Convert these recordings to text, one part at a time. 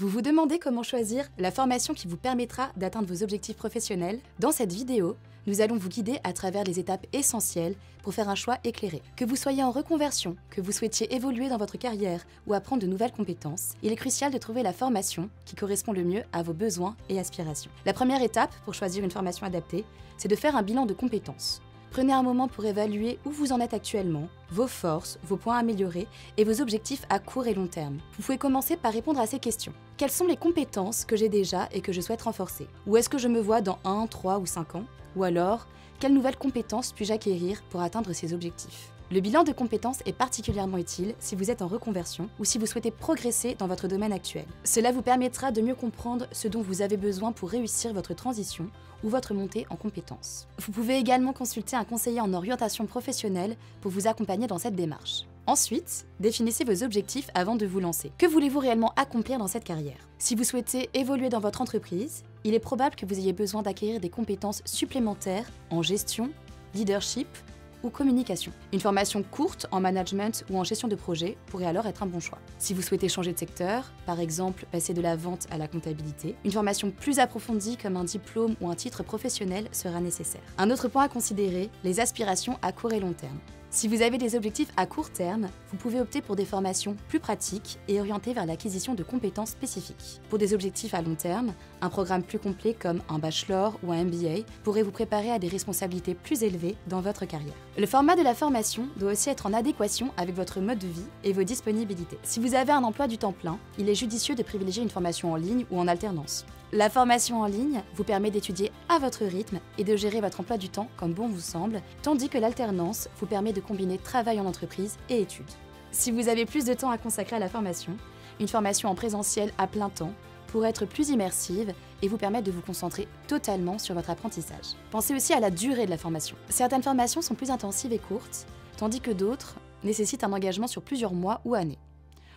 Vous vous demandez comment choisir la formation qui vous permettra d'atteindre vos objectifs professionnels? Dans cette vidéo, nous allons vous guider à travers les étapes essentielles pour faire un choix éclairé. Que vous soyez en reconversion, que vous souhaitiez évoluer dans votre carrière ou apprendre de nouvelles compétences, il est crucial de trouver la formation qui correspond le mieux à vos besoins et aspirations. La première étape pour choisir une formation adaptée, c'est de faire un bilan de compétences. Prenez un moment pour évaluer où vous en êtes actuellement, vos forces, vos points à améliorer et vos objectifs à court et long terme. Vous pouvez commencer par répondre à ces questions. Quelles sont les compétences que j'ai déjà et que je souhaite renforcer? Où est-ce que je me vois dans 1, 3 ou 5 ans? Ou alors, quelles nouvelles compétences puis-je acquérir pour atteindre ces objectifs? Le bilan de compétences est particulièrement utile si vous êtes en reconversion ou si vous souhaitez progresser dans votre domaine actuel. Cela vous permettra de mieux comprendre ce dont vous avez besoin pour réussir votre transition ou votre montée en compétences. Vous pouvez également consulter un conseiller en orientation professionnelle pour vous accompagner dans cette démarche. Ensuite, définissez vos objectifs avant de vous lancer. Que voulez-vous réellement accomplir dans cette carrière? Si vous souhaitez évoluer dans votre entreprise, il est probable que vous ayez besoin d'acquérir des compétences supplémentaires en gestion, leadership ou communication. Une formation courte en management ou en gestion de projet pourrait alors être un bon choix. Si vous souhaitez changer de secteur, par exemple passer de la vente à la comptabilité, une formation plus approfondie comme un diplôme ou un titre professionnel sera nécessaire. Un autre point à considérer, les aspirations à court et long terme. Si vous avez des objectifs à court terme, vous pouvez opter pour des formations plus pratiques et orientées vers l'acquisition de compétences spécifiques. Pour des objectifs à long terme, un programme plus complet comme un bachelor ou un MBA pourrait vous préparer à des responsabilités plus élevées dans votre carrière. Le format de la formation doit aussi être en adéquation avec votre mode de vie et vos disponibilités. Si vous avez un emploi du temps plein, il est judicieux de privilégier une formation en ligne ou en alternance. La formation en ligne vous permet d'étudier à votre rythme et de gérer votre emploi du temps comme bon vous semble, tandis que l'alternance vous permet de combiner travail en entreprise et études. Si vous avez plus de temps à consacrer à la formation, une formation en présentiel à plein temps pourrait être plus immersive et vous permettre de vous concentrer totalement sur votre apprentissage. Pensez aussi à la durée de la formation. Certaines formations sont plus intensives et courtes, tandis que d'autres nécessitent un engagement sur plusieurs mois ou années.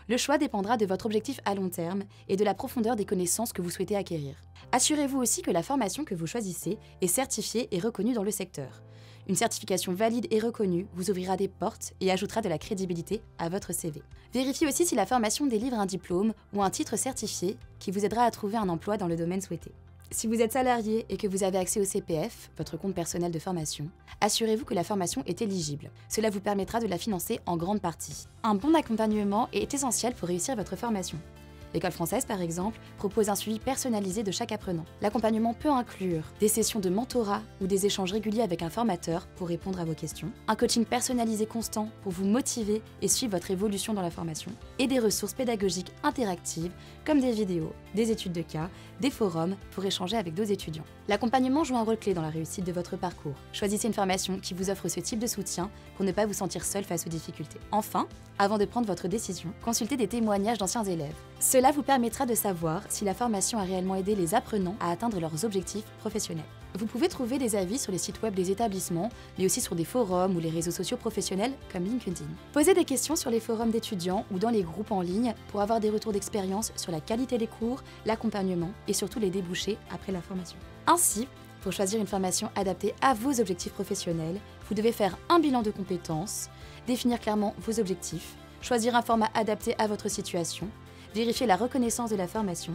Le choix dépendra de votre objectif à long terme et de la profondeur des connaissances que vous souhaitez acquérir. Assurez-vous aussi que la formation que vous choisissez est certifiée et reconnue dans le secteur. Une certification valide et reconnue vous ouvrira des portes et ajoutera de la crédibilité à votre CV. Vérifiez aussi si la formation délivre un diplôme ou un titre certifié qui vous aidera à trouver un emploi dans le domaine souhaité. Si vous êtes salarié et que vous avez accès au CPF, votre compte personnel de formation, assurez-vous que la formation est éligible. Cela vous permettra de la financer en grande partie. Un bon accompagnement est essentiel pour réussir votre formation. L'École française, par exemple, propose un suivi personnalisé de chaque apprenant. L'accompagnement peut inclure des sessions de mentorat ou des échanges réguliers avec un formateur pour répondre à vos questions, un coaching personnalisé constant pour vous motiver et suivre votre évolution dans la formation, et des ressources pédagogiques interactives comme des vidéos, des études de cas, des forums pour échanger avec d'autres étudiants. L'accompagnement joue un rôle clé dans la réussite de votre parcours. Choisissez une formation qui vous offre ce type de soutien pour ne pas vous sentir seul face aux difficultés. Enfin, avant de prendre votre décision, consultez des témoignages d'anciens élèves. Cela vous permettra de savoir si la formation a réellement aidé les apprenants à atteindre leurs objectifs professionnels. Vous pouvez trouver des avis sur les sites web des établissements, mais aussi sur des forums ou les réseaux sociaux professionnels comme LinkedIn. Posez des questions sur les forums d'étudiants ou dans les groupes en ligne pour avoir des retours d'expérience sur la qualité des cours, l'accompagnement et surtout les débouchés après la formation. Ainsi, pour choisir une formation adaptée à vos objectifs professionnels, vous devez faire un bilan de compétences, définir clairement vos objectifs, choisir un format adapté à votre situation, vérifier la reconnaissance de la formation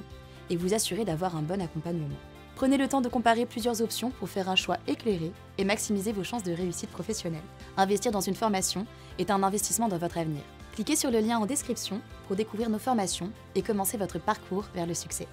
et vous assurer d'avoir un bon accompagnement. Prenez le temps de comparer plusieurs options pour faire un choix éclairé et maximiser vos chances de réussite professionnelle. Investir dans une formation est un investissement dans votre avenir. Cliquez sur le lien en description pour découvrir nos formations et commencer votre parcours vers le succès.